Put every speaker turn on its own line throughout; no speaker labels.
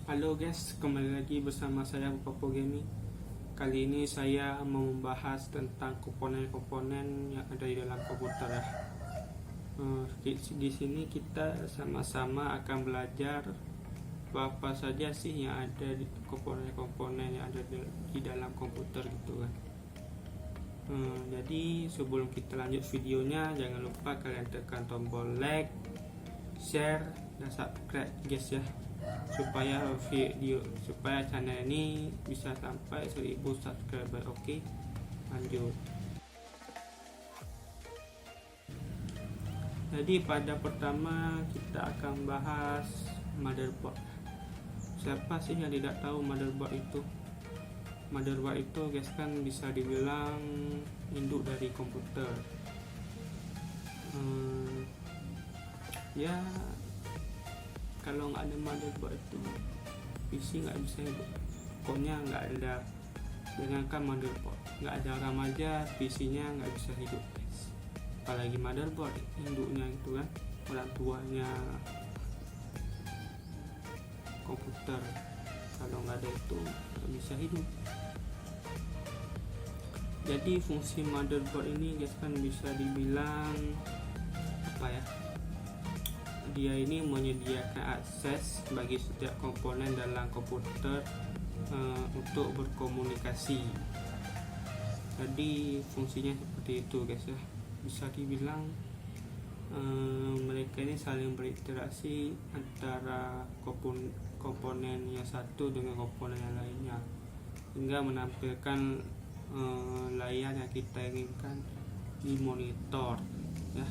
Halo guys, kembali lagi bersama saya Popo Gaming. Kali ini saya mau membahas tentang komponen-komponen yang ada di dalam komputer ya. Di sini kita sama-sama akan belajar apa saja sih yang ada di komponen-komponen yang ada di dalam komputer gitu kan. Jadi sebelum kita lanjut videonya, jangan lupa kalian tekan tombol like, share, dan subscribe guys ya, supaya channel ini bisa sampai 1000 subscriber. Oke, lanjut. Jadi pada pertama kita akan bahas motherboard. Siapa sih yang tidak tahu motherboard itu? Motherboard itu guys kan bisa dibilang induk dari komputer. Ya kalau nggak ada motherboard itu PC nggak bisa hidup. Pokoknya nggak ada, jangankan motherboard, nggak ada RAM aja PC-nya nggak bisa hidup guys. Apalagi motherboard, induknya itu kan, orang tuanya komputer. Kalau nggak ada itu nggak bisa hidup. Jadi fungsi motherboard ini guys kan bisa dibilang apa ya, dia ini menyediakan akses bagi setiap komponen dalam komputer untuk berkomunikasi. Jadi fungsinya seperti itu guys ya. Bisa dibilang mereka ini saling berinteraksi antara komponen yang satu dengan komponen yang lainnya, hingga menampilkan layar yang kita inginkan di monitor ya.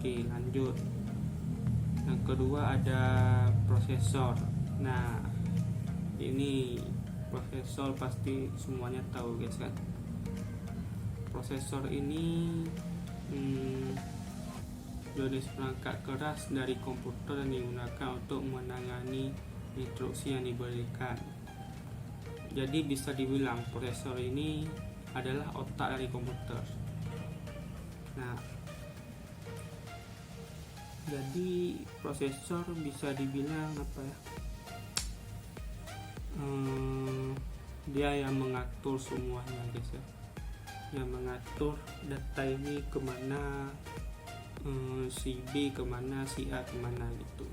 Oke, lanjut. Yang kedua ada prosesor. Nah, ini prosesor pasti semuanya tahu guys kan. Prosesor ini jenis perangkat keras dari komputer yang digunakan untuk menangani instruksi yang diberikan. Jadi bisa dibilang prosesor ini adalah otak dari komputer. Nah, jadi prosesor bisa dibilang apa ya, dia yang mengatur semuanya guys ya, yang mengatur data ini kemana, si B kemana, si A kemana gitu.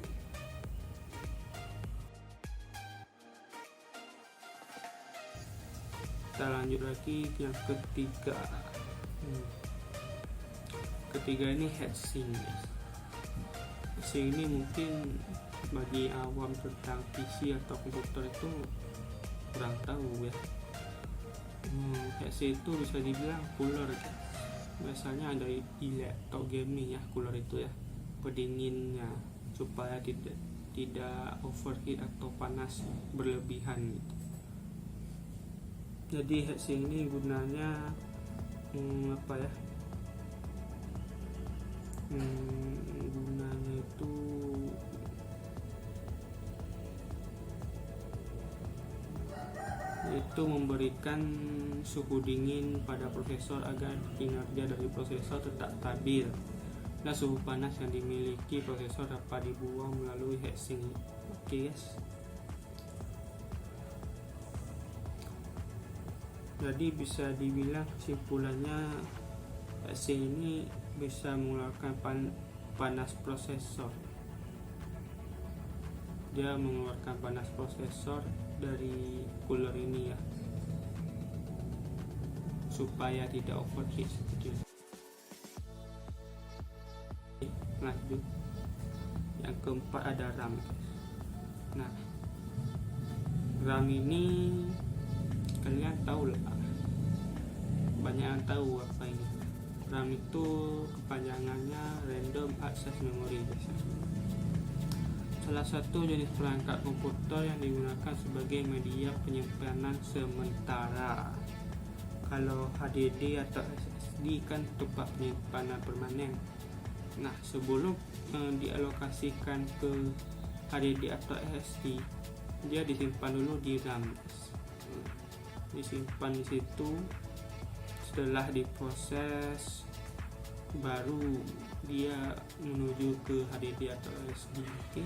Kita lanjut lagi yang ketiga. Ketiga ini heatsink guys. Ini mungkin bagi awam tentang PC atau komputer itu kurang tahu ya. PC itu bisa dibilang cooler guys. Biasanya ada di laptop gaming ya, cooler itu ya, pendinginnya supaya tidak overheat atau panas berlebihan gitu. Jadi heatsink ini gunanya apa ya, gunanya itu memberikan suhu dingin pada prosesor agar kinerja dari prosesor tetap stabil, dan suhu panas yang dimiliki prosesor dapat dibuang melalui heatsink. Oke guys. Jadi bisa dibilang kesimpulannya, heatsink ini bisa mengeluarkan panas prosesor. Dia mengeluarkan panas prosesor dari cooler ini ya, supaya tidak overheat seperti itu. Lanjut, yang keempat ada RAM. Nah, RAM ini kalian tahu lah, banyak yang tahu apa ini. RAM itu kepanjangannya Random Access Memory guys. Salah satu jenis perangkat komputer yang digunakan sebagai media penyimpanan sementara. Kalau HDD atau SSD kan tempat penyimpanan permanen. Nah, sebelum dialokasikan ke HDD atau SSD, dia disimpan dulu di RAM. Disimpan di situ, setelah diproses baru dia menuju ke HDD atau SD. Oke,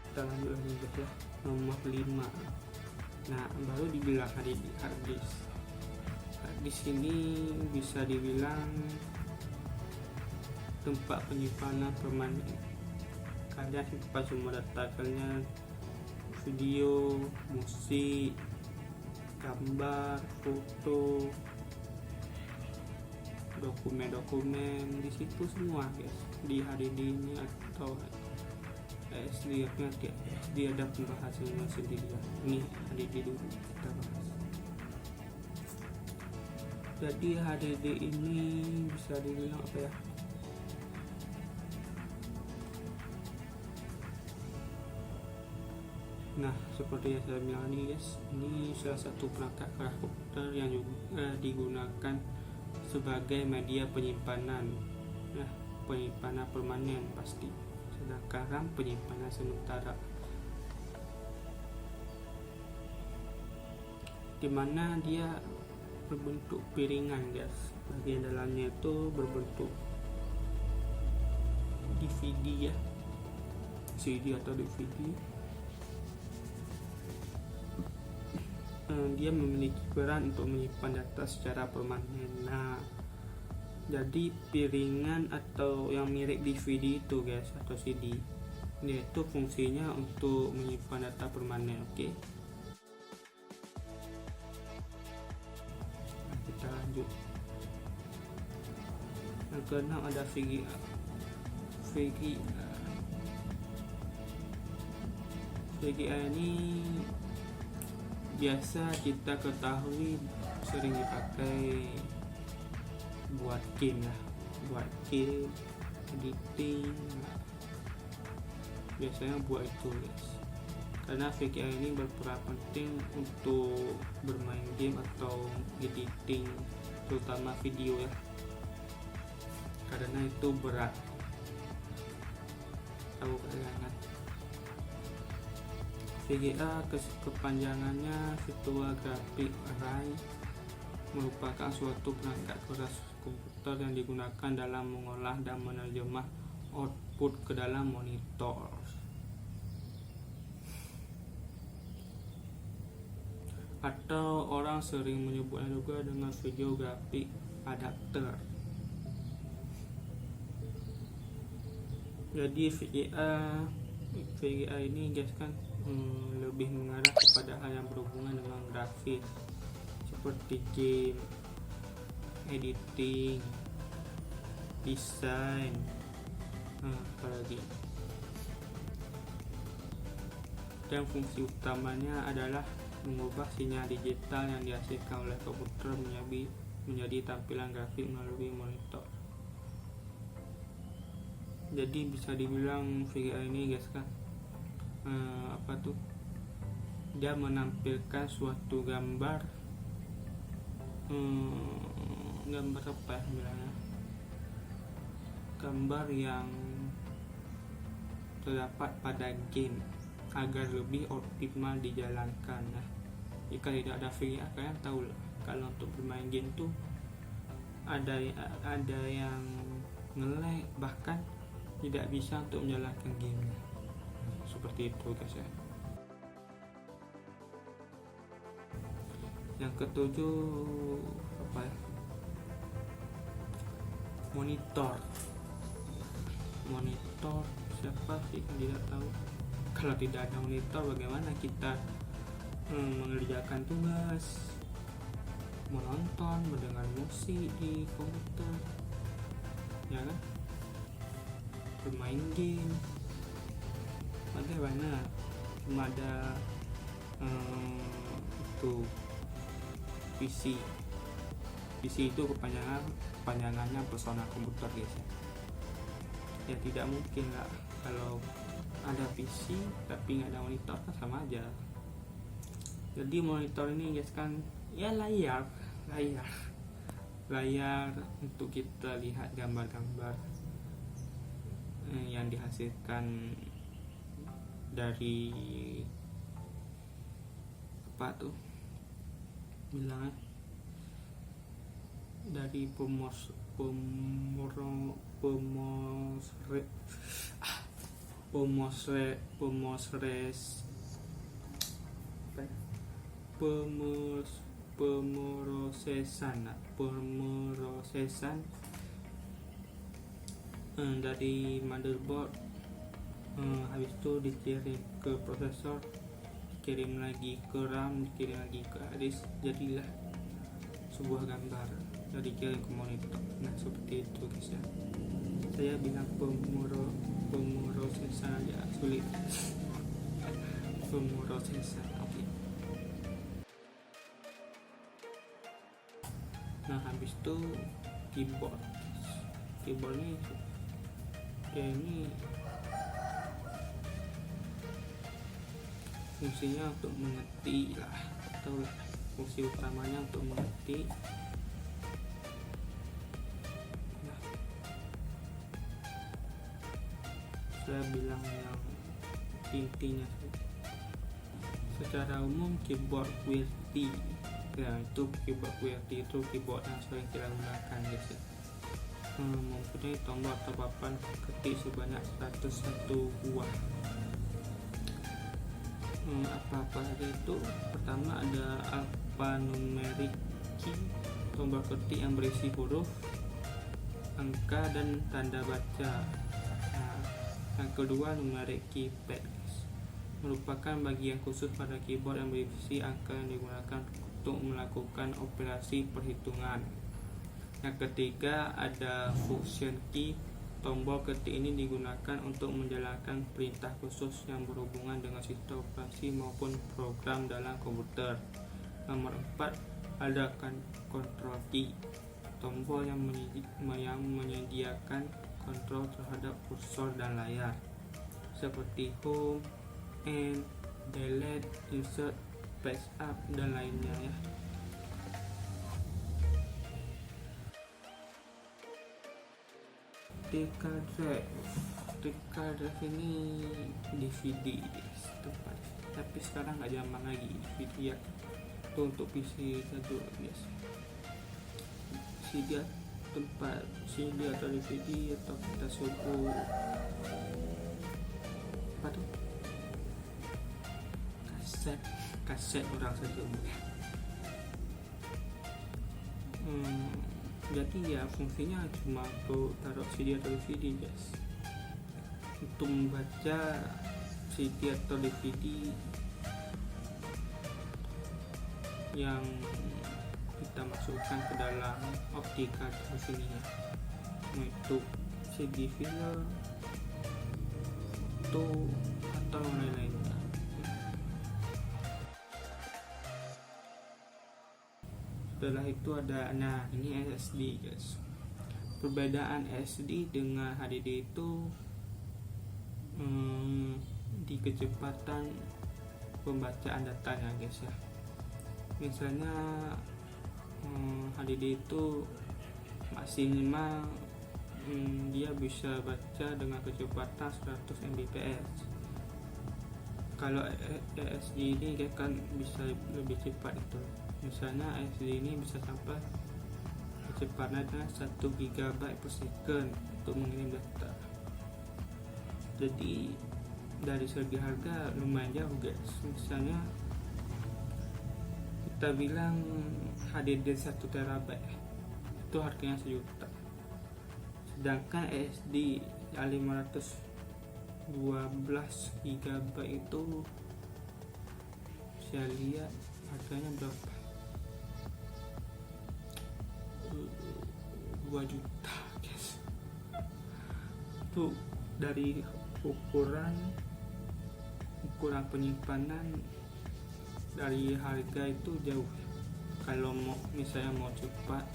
kita lanjut lagi guys ya. Nomor 5, nah baru dibilang HDD, hard disk. Hard disk ini bisa dibilang tempat penyimpanan permanen. Kalian simpan semua data kalian, video, musik, gambar, foto, dokumen-dokumen di situ semua guys, di HDD ini atau SD. Nanti SD ada pembahasannya sendiri ya. Ini HDD dulu kita bahas. Jadi HDD ini bisa dibilang apa ya, nah seperti yang saya bilang ini guys, ini salah satu perangkat keras komputer yang juga digunakan sebagai media penyimpanan. Nah, penyimpanan permanen pasti, sedangkan RAM penyimpanan sementara, dimana dia berbentuk piringan guys. Bagian dalamnya itu berbentuk DVD ya, CD atau DVD. Dia memiliki peran untuk menyimpan data secara permanen. Nah, jadi piringan atau yang mirip DVD itu guys, atau CD, dia itu fungsinya untuk menyimpan data permanen. Oke, nah, kita lanjut. Yang keenam ada VGA. VGA ini biasa kita ketahui sering dipakai buat game lah, buat game, editing, biasanya buat itu guys. Karena VGA ini berperan penting untuk bermain game atau editing, terutama video ya, karena itu berat. Tahu kalian kan? VGA kepanjangannya Virtual Graphic Array, merupakan suatu perangkat keras komputer yang digunakan dalam mengolah dan menerjemah output ke dalam monitor. Atau orang sering menyebutnya juga dengan video graphic adapter. Jadi VGA ini guys kan lebih mengarah kepada hal yang berhubungan dengan grafis seperti game, editing, desain, apalagi. Dan fungsi utamanya adalah mengubah sinyal digital yang dihasilkan oleh komputer menjadi tampilan grafik melalui monitor. Jadi bisa dibilang VGA ini guys kan dia menampilkan suatu gambar apa ya bilangnya, gambar yang terdapat pada game agar lebih optimal dijalankan. Nah, jika tidak ada VGA, kalian tahu lah, kalau untuk bermain game tuh ada yang nge-lag, bahkan tidak bisa untuk menjalankan game. Seperti itu guys ya. Yang ketujuh apa ya? Monitor. Siapa sih yang tidak tahu? Kalau tidak ada monitor, bagaimana kita mengerjakan tugas, menonton, mendengar musik di komputer, ya kan? Bermain game. Bagaimana? Cuma ada itu PC itu kepanjangannya personal komputer guys ya. Tidak mungkin lah kalau ada PC tapi nggak ada monitor, kan sama aja. Jadi monitor ini guys kan ya layar untuk kita lihat gambar-gambar yang dihasilkan dari apa tuh bilangnya, dari pemrosesan dari motherboard, habis itu dikirim ke prosesor, dikirim lagi ke RAM, dikirim lagi ke hard disk, jadilah sebuah gambar dari dikirim ke monitor. Nah seperti itu guys ya. Saya bilang pemrosesan aja sulit. Pemrosesan, oke. Nah habis itu keyboard ini fungsinya untuk mengetik lah, atau fungsi utamanya untuk mengetik. Nah, saya bilang yang intinya secara umum keyboard QWERTY, ya itu keyboard QWERTY itu keyboard yang sering kita gunakan guys ya. Mempunyai tombol atau papan ketik sebanyak 101 buah. Apa-apa saja itu? Pertama ada alphanumeric key, tombol ketik yang berisi huruf, angka dan tanda baca. Nah, yang kedua numeric keypad, merupakan bagian khusus pada keyboard yang berisi angka yang digunakan untuk melakukan operasi perhitungan. Yang ketiga ada function key, tombol ketik ini digunakan untuk menjalankan perintah khusus yang berhubungan dengan sistem operasi maupun program dalam komputer. Nomor 4 ada control key, tombol yang menyediakan kontrol terhadap kursor dan layar seperti home, end, delete, insert, page up dan lainnya ya. Deca drive ini DVD tempat, tapi sekarang nggak zaman lagi DVD ya, itu untuk PC jadul biasa. CD tempat CD atau DVD atau kita subuh apa tuh, kaset orang saja. Jadi ya fungsinya cuma untuk taruh CD atau DVD guys. Untuk membaca CD atau DVD yang kita masukkan ke dalam optika di sini ya, itu CD film, foto atau lain-lain. Setelah itu ada, nah ini SSD guys. Perbedaan SSD dengan HDD itu di kecepatan pembacaan datanya guys ya. Misalnya HDD itu maksimal dia bisa baca dengan kecepatan 100 Mbps. Kalau SSD ini kan bisa lebih cepat itu. Misalnya SSD ini bisa sampai kecepatan 1 GB per second untuk mengirim data. Jadi dari segi harga lumayan jauh guys. Misalnya kita bilang HDD 1 TB itu harganya 1 juta, sedangkan SSD 512 GB itu saya lihat harganya berapa, 2 juta guys. Itu dari ukuran penyimpanan dari harga itu jauh. Kalau misalnya mau cepat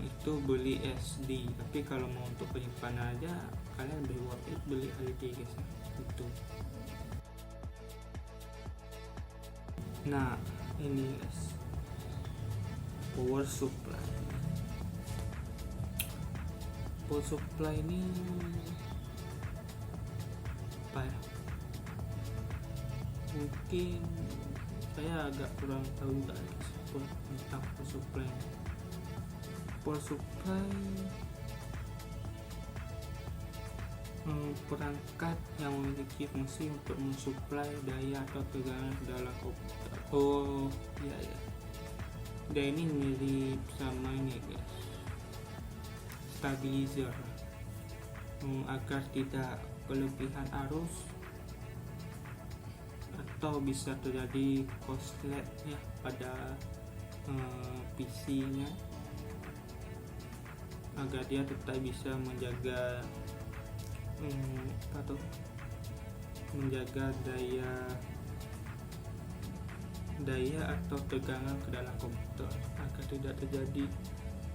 itu beli SD, tapi kalau mau untuk penyimpanan aja kalian lebih worth it beli HDD guys ya. Itu. Nah ini guys, power supply ini apa ya, mungkin saya agak kurang tahu juga tentang power supply. power supply perangkat yang memiliki fungsi untuk mensuplai daya atau tegangan ke dalam komputer. Oh iya ya, dan ini mirip sama ini guys, stabilizer, agar tidak kelebihan arus atau bisa terjadi korslet ya pada PC nya, agar dia tetap bisa menjaga menjaga daya atau tegangan ke dalam komputer, agar tidak terjadi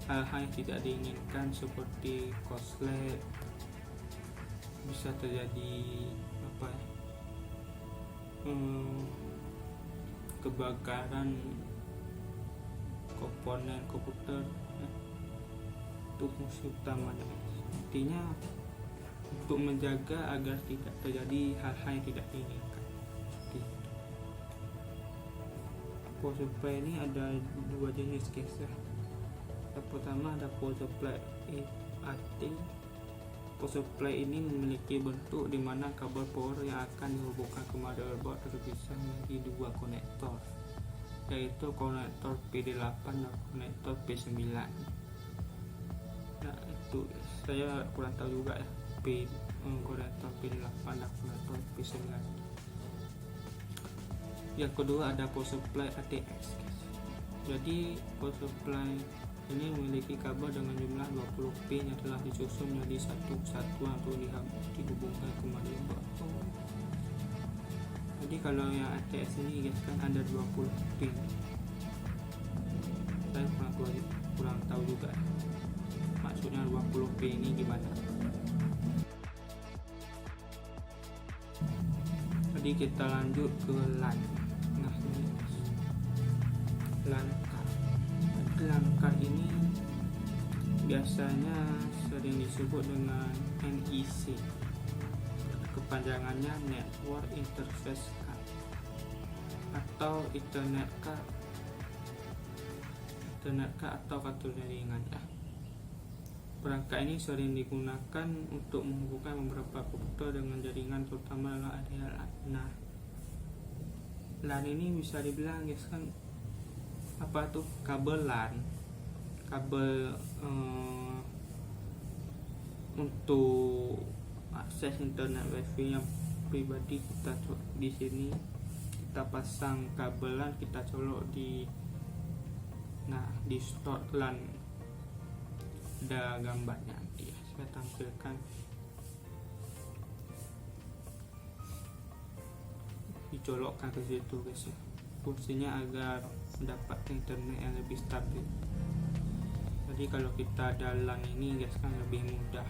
hal-hal yang tidak diinginkan seperti korslet, bisa terjadi kebakaran komponen komputer ya. Itu fungsi utamanya, intinya untuk menjaga agar tidak terjadi hal-hal yang tidak diinginkan. Power supply ini ada dua jenis guys ya. Yang pertama ada power supply AT. Power supply ini memiliki bentuk di mana kabel power yang akan dihubungkan ke motherboard terpisah menjadi dua konektor, yaitu konektor PD8 dan konektor P9. Nah itu saya kurang tahu juga ya, konektor PD8 dan konektor P9. Yang kedua ada power supply ATX. Jadi power supply ini memiliki kabel dengan jumlah 20 pin yang telah disusun menjadi satu kesatuan untuk dihubungkan ke motherboard. Jadi kalau yang ATX ini guys kan ada 20 pin. Saya kurang tahu juga maksudnya 20 pin ini gimana. Jadi kita lanjut ke LAN. Nah ini LAN card. LAN card ini biasanya sering disebut dengan NEC, kepanjangannya Network Interface Card atau Ethernet card atau kartu jaringan ya. Perangkat ini sering digunakan untuk menghubungkan beberapa komputer dengan jaringan, terutama dalam area LAN. Nah, LAN ini bisa dibilang guys kan apa tuh, kabel LAN, kabel untuk akses internet wifi yang pribadi. Kita di sini kita pasang kabel LAN, kita colok di slot LAN. Ada gambarnya nanti ya, saya tampilkan. Dicolokkan ke situ guys ya. Fungsinya agar mendapatkan internet yang lebih stabil. Jadi kalau kita ada LAN ini guys kan lebih mudah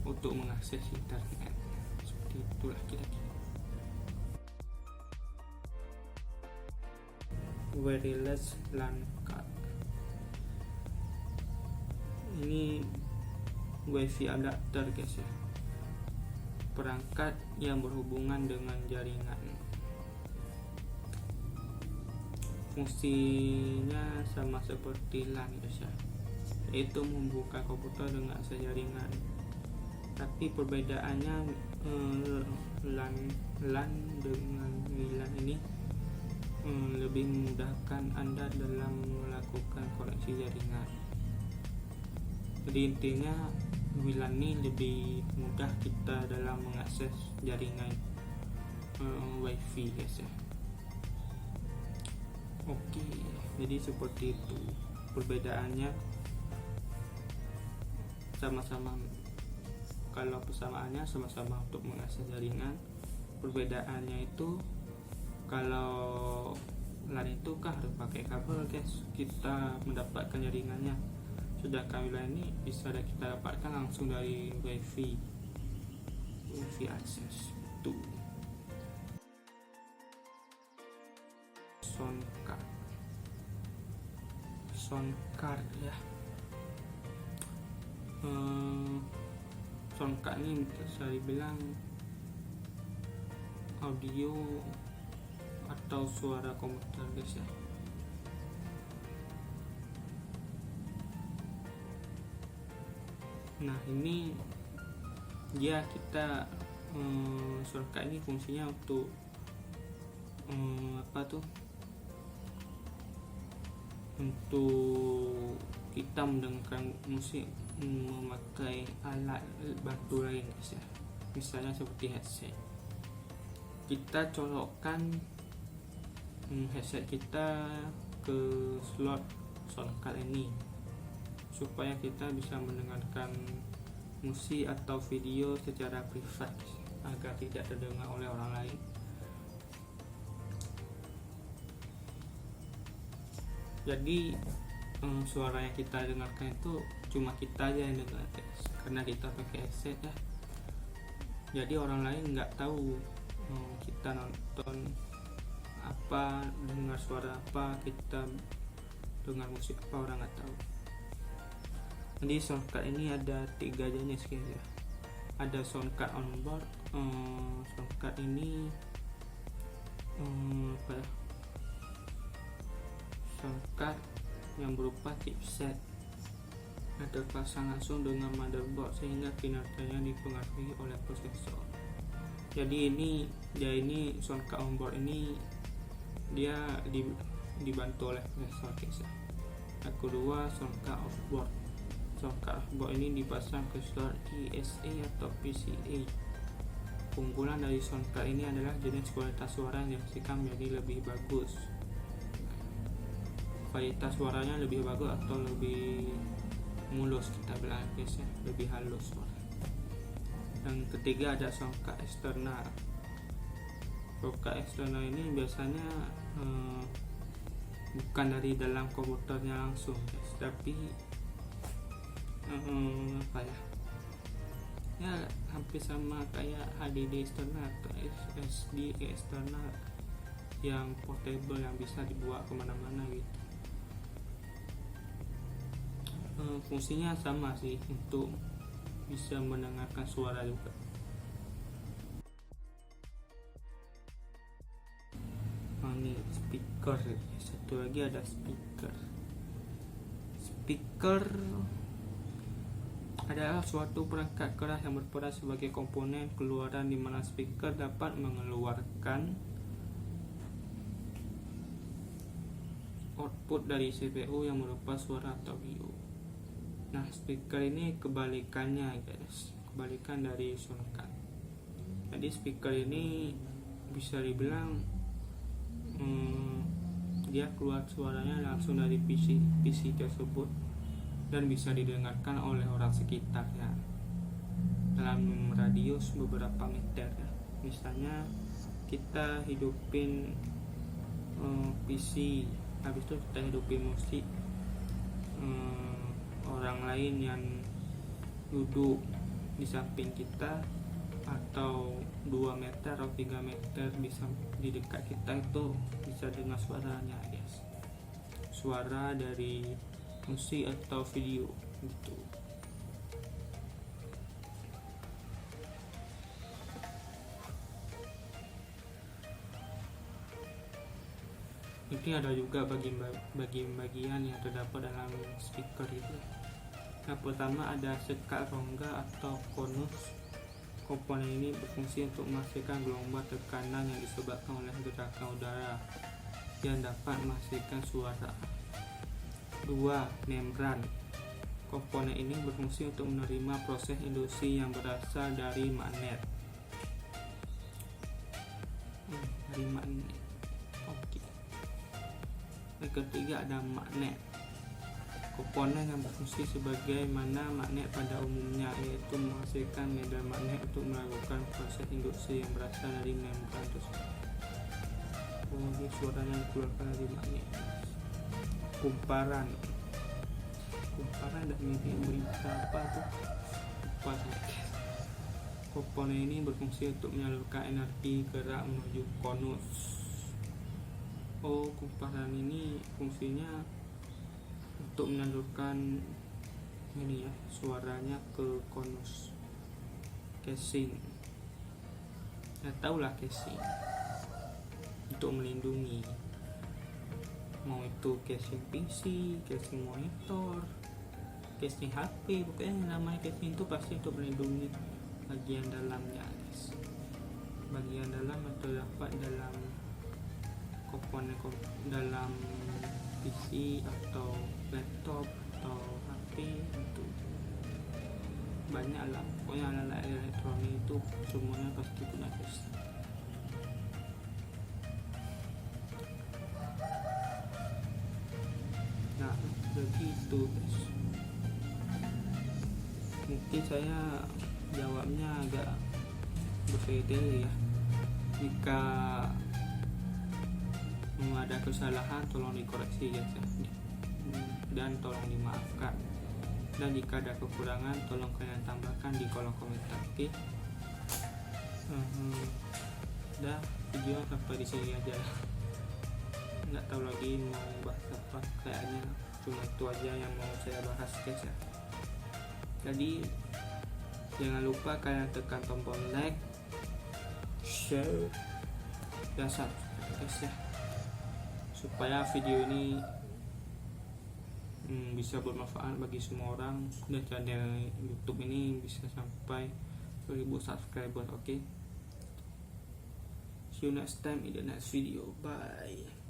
untuk mengakses internet. Seperti itulah kira-kira. Wireless LAN card. Ini wifi adapter guys ya, perangkat yang berhubungan dengan jaringan. Fungsinya sama seperti LAN guys ya, yaitu membuka komputer dengan akses jaringan. Tapi perbedaannya LAN dengan WLAN ini lebih memudahkan Anda dalam melakukan koneksi jaringan. Jadi intinya WLAN ini lebih mudah kita dalam mengakses jaringan wifi guys ya. Oke, jadi seperti itu perbedaannya. Sama-sama, kalau persamaannya sama-sama untuk mengakses jaringan. Perbedaannya itu kalau LAN itu harus pakai kabel guys, kita mendapatkan jaringannya. Sedangkan WLAN ini bisa kita dapatkan langsung dari wifi akses tuh. Sound card ya. Sound card ini bisa dibilang audio atau suara komputer guys ya. Nah ini dia kita shortcut ini fungsinya untuk untuk kita mendengarkan musik memakai alat bantu lain guys ya, misalnya seperti headset. Kita colokkan headset kita ke slot shortcut ini supaya kita bisa mendengarkan musik atau video secara privat agar tidak terdengar oleh orang lain. Jadi suara yang kita dengarkan itu cuma kita aja yang dengar guys, karena kita pakai headset ya. Jadi orang lain nggak tahu kita nonton apa, dengar suara apa, kita dengar musik apa, orang nggak tahu. Jadi shortcut ini ada 3 jenis guys ya. Ada shortcut onboard, shortcut ini shortcut yang berupa chipset atau terpasang langsung dengan motherboard sehingga kinerjanya dipengaruhi oleh prosesor. Jadi ini shortcut onboard ini dia dibantu oleh prosesor guys ya. Yang kedua shortcut offboard. Shortcut offboard ini dipasang ke slot ESA atau PCA. Keunggulan dari shortcut ini adalah jenis kualitas suara yang dihasilkan menjadi lebih bagus. Kualitas suaranya lebih bagus atau lebih mulus kita bilang guys ya, lebih halus suara. Yang ketiga ada shortcut eksternal. Shortcut eksternal ini biasanya bukan dari dalam komputernya langsung guys, tapi ya hampir sama kayak HDD eksternal atau SSD eksternal yang portable yang bisa dibawa kemana-mana gitu. Fungsinya sama sih, untuk bisa mendengarkan suara juga. Ini speaker, satu lagi ada speaker adalah suatu perangkat keras yang berperan sebagai komponen keluaran di mana speaker dapat mengeluarkan output dari CPU yang berupa suara atau video. Nah, speaker ini kebalikannya guys, kebalikan dari shortcut. Jadi speaker ini bisa dibilang dia keluar suaranya langsung dari PC tersebut dan bisa didengarkan oleh orang sekitarnya dalam radius beberapa meter ya. Misalnya kita hidupin PC, habis itu kita hidupin musik, orang lain yang duduk di samping kita atau 2 meter atau 3 meter di dekat kita itu bisa dengar suaranya guys, suara dari musik atau video gitu. Ini ada juga bagian-bagian yang terdapat dalam speaker itu. Yang pertama ada sekat rongga atau konus. Komponen ini berfungsi untuk menghasilkan gelombang tekanan yang disebabkan oleh gerakan udara yang dapat menghasilkan suara. 2. Membran. Komponen ini berfungsi untuk menerima proses induksi yang berasal dari magnet. Oke. Yang ketiga ada magnet. Komponen yang berfungsi sebagaimana magnet pada umumnya, yaitu menghasilkan medan magnet untuk melakukan proses induksi yang berasal dari membran tersebut. Ini suaranya yang dikeluarkan dari magnet. Kumparan dan ini berita apa tuh? Komponen ini berfungsi untuk menyalurkan energi gerak menuju konus. Kumparan ini fungsinya untuk menyalurkan ini ya, suaranya ke konus casing. Ya tahulah casing untuk melindungi, mau itu casing PC, casing monitor, casing HP. Pokoknya yang namanya casing itu pasti untuk melindungi bagian dalamnya guys, bagian dalam atau dapat dalam komponen dalam PC atau laptop atau HP itu banyak lah, pokoknya alat elektronik itu semuanya pasti punya casing. Nah begitu guys, mungkin saya jawabnya agak berbeda ya. Jika ada kesalahan tolong dikoreksi guys ya, dan tolong dimaafkan, dan jika ada kekurangan tolong kalian tambahkan di kolom komentar. Oke, udah video sampai di sini aja, nggak tahu lagi mau bahas apa, kayaknya cuma itu aja yang mau saya bahas guys ya. Jadi jangan lupa kalian tekan tombol like, share, dan subscribe guys ya, supaya video ini bisa bermanfaat bagi semua orang dan channel YouTube ini bisa sampai 1000 subscriber. Oke, see you next time in the next video. Bye.